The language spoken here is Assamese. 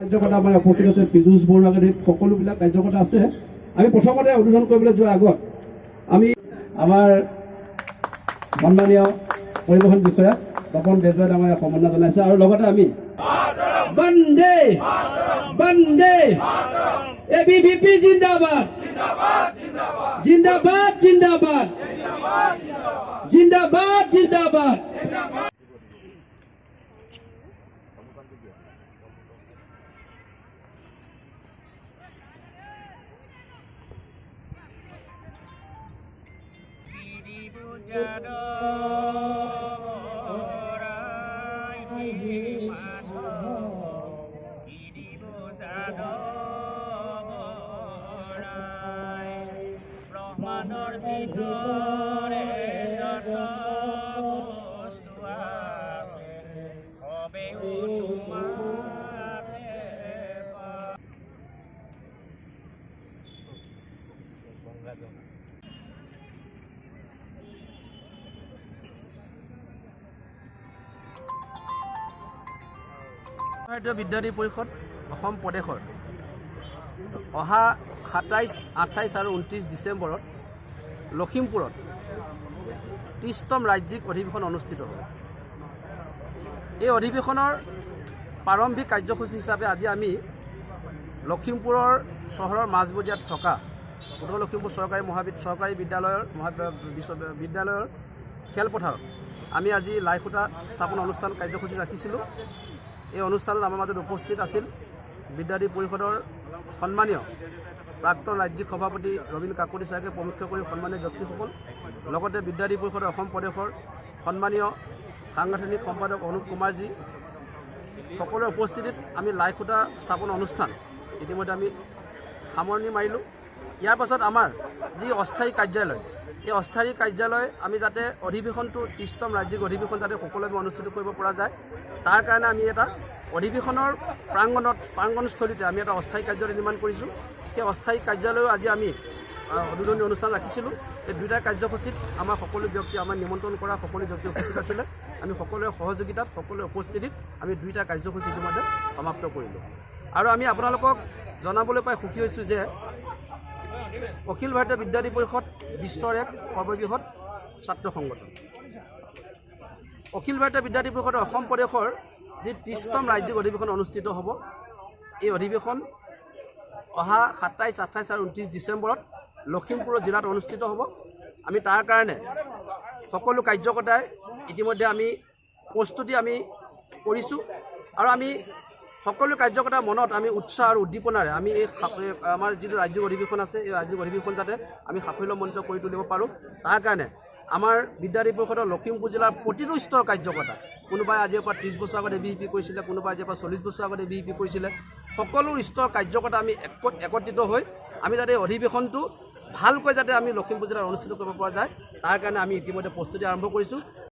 কাৰ্যকৰ্তা আমাৰ উপস্থিত আছে, পীযুষ বৰুৱাকে ধৰি সকলোবিলাক কাৰ্যকৰ্তা আছে। আমি প্ৰথমতে উদ্বোধন কৰিবলৈ যোৱাৰ আগত আমি আমাৰ সন্মানীয় পৰিবহণ বিষয়া তপন বেজবৰাই ডাঙৰীয়াক সম্বৰ্ধনা জনাইছে আৰু লগতে আমি বন্দে বন্দে এবিভিপি জিন্দাবাদ জিন্দাবাদ জিন্দাবাদ জিন্দাবাদ জিন্দাবাদ। ব্ৰহ্মাণ্ডৰ ভিতৰে যত বস্তু আছে সবেই তোমাৰে ভাৰতীয় বিদ্যাৰ্থী পৰিষদ অসম প্ৰদেশৰ অহা 27, 28 আৰু 29 ডিচেম্বৰত লখিমপুৰত 30তম ৰাজ্যিক অধিৱেশন অনুষ্ঠিত হ'ব। এই অধিৱেশনৰ প্ৰাৰম্ভিক কাৰ্যসূচী হিচাপে আজি আমি লখিমপুৰৰ চহৰৰ মাজমজিয়াত থকা উত্তৰ লখিমপুৰ চৰকাৰী বিদ্যালয়ৰ খেলপথাৰত আমি আজি লাই খুঁটা স্থাপন অনুষ্ঠান কাৰ্যসূচী ৰাখিছিলোঁ। এই অনুষ্ঠানত আমাৰ মাজত উপস্থিত আছিল বিদ্যাৰ্থী পৰিষদৰ সন্মানীয় প্ৰাক্তন ৰাজ্যিক সভাপতি ৰবীন কাকতি ছাৰকে প্ৰমুখ্য কৰি সন্মানীয় ব্যক্তিসকল, লগতে বিদ্যাৰ্থী পৰিষদৰ অসম প্ৰদেশৰ সন্মানীয় সাংগঠনিক সম্পাদক অনুপ কুমাৰজী, সকলোৰে উপস্থিতিত আমি লাই খুঁটা স্থাপন অনুষ্ঠান ইতিমধ্যে আমি সামৰণি মাৰিলোঁ। ইয়াৰ পাছত আমাৰ যি অস্থায়ী কাৰ্যালয়, এই অস্থায়ী কাৰ্যালয় আমি যাতে অধিৱেশনটো 30তম ৰাজ্যিক অধিৱেশন যাতে সকলোৱে অনুষ্ঠিত কৰিব পৰা যায়, তাৰ কাৰণে আমি এটা অধিৱেশনৰ প্ৰাংগণস্থলীতে আমি এটা অস্থায়ী কাৰ্যালয় নিৰ্মাণ কৰিছোঁ। সেই অস্থায়ী কাৰ্যালয়ো আজি আমি উদ্বোধনী অনুষ্ঠান ৰাখিছিলোঁ। এই দুয়োটা কাৰ্যসূচীত আমাৰ সকলো ব্যক্তি, আমাৰ নিমন্ত্ৰণ কৰা সকলো ব্যক্তি উপস্থিত আছিলে। আমি সকলোৰে সহযোগিতাত, সকলোৰে উপস্থিতিত আমি দুয়োটা কাৰ্যসূচী ইতিমধ্যে সমাপ্ত কৰিলোঁ। আৰু আমি আপোনালোকক জনাবলৈ পাই সুখী হৈছোঁ যে অখিল ভাৰতীয় বিদ্যাৰ্থী পৰিষদ বিশ্বৰ এক সৰ্ববৃহৎ ছাত্ৰ সংগঠন। অখিল ভাৰতীয় বিদ্যাৰ্থী পৰিষদৰ অসম প্ৰদেশৰ যি 30তম ৰাজ্যিক অধিৱেশন অনুষ্ঠিত হ'ব, এই অধিৱেশন অহা 27, 28 আৰু 29 ডিচেম্বৰত লখিমপুৰ জিলাত অনুষ্ঠিত হ'ব। আমি তাৰ কাৰণে সকলো কাৰ্যকৰ্তাই ইতিমধ্যে আমি প্ৰস্তুতি আমি কৰিছোঁ আৰু আমি সকলো কাৰ্যকৰ্তাৰ মনত আমি উৎসাহ আৰু উদ্দীপনাৰে আমি এই আমাৰ যিটো ৰাজ্যিক অধিৱেশন আছে, এই ৰাজ্যিক অধিৱেশন যাতে আমি সাফল্যমণ্ডিত কৰি তুলিব পাৰোঁ, তাৰ কাৰণে আমাৰ বিদ্যাৰ্থী পৰিষদৰ লখিমপুৰ জিলাৰ প্ৰতিটো স্তৰৰ কাৰ্যকৰ্তা, কোনোবাই আজিৰ পৰা 30 বছৰ আগত এবিভিপি কৰিছিলে, কোনোবাই আজিৰ পৰা 40 বছৰ আগত এবিভিপি কৰিছিলে, সকলো স্তৰৰ কাৰ্যকৰ্তা আমি একত্ৰিত হৈ আমি যাতে অধিৱেশনটো ভালকৈ যাতে আমি লখিমপুৰ জিলাত অনুষ্ঠিত কৰিব পৰা যায়, তাৰ কাৰণে আমি ইতিমধ্যে প্ৰস্তুতি আৰম্ভ কৰিছোঁ।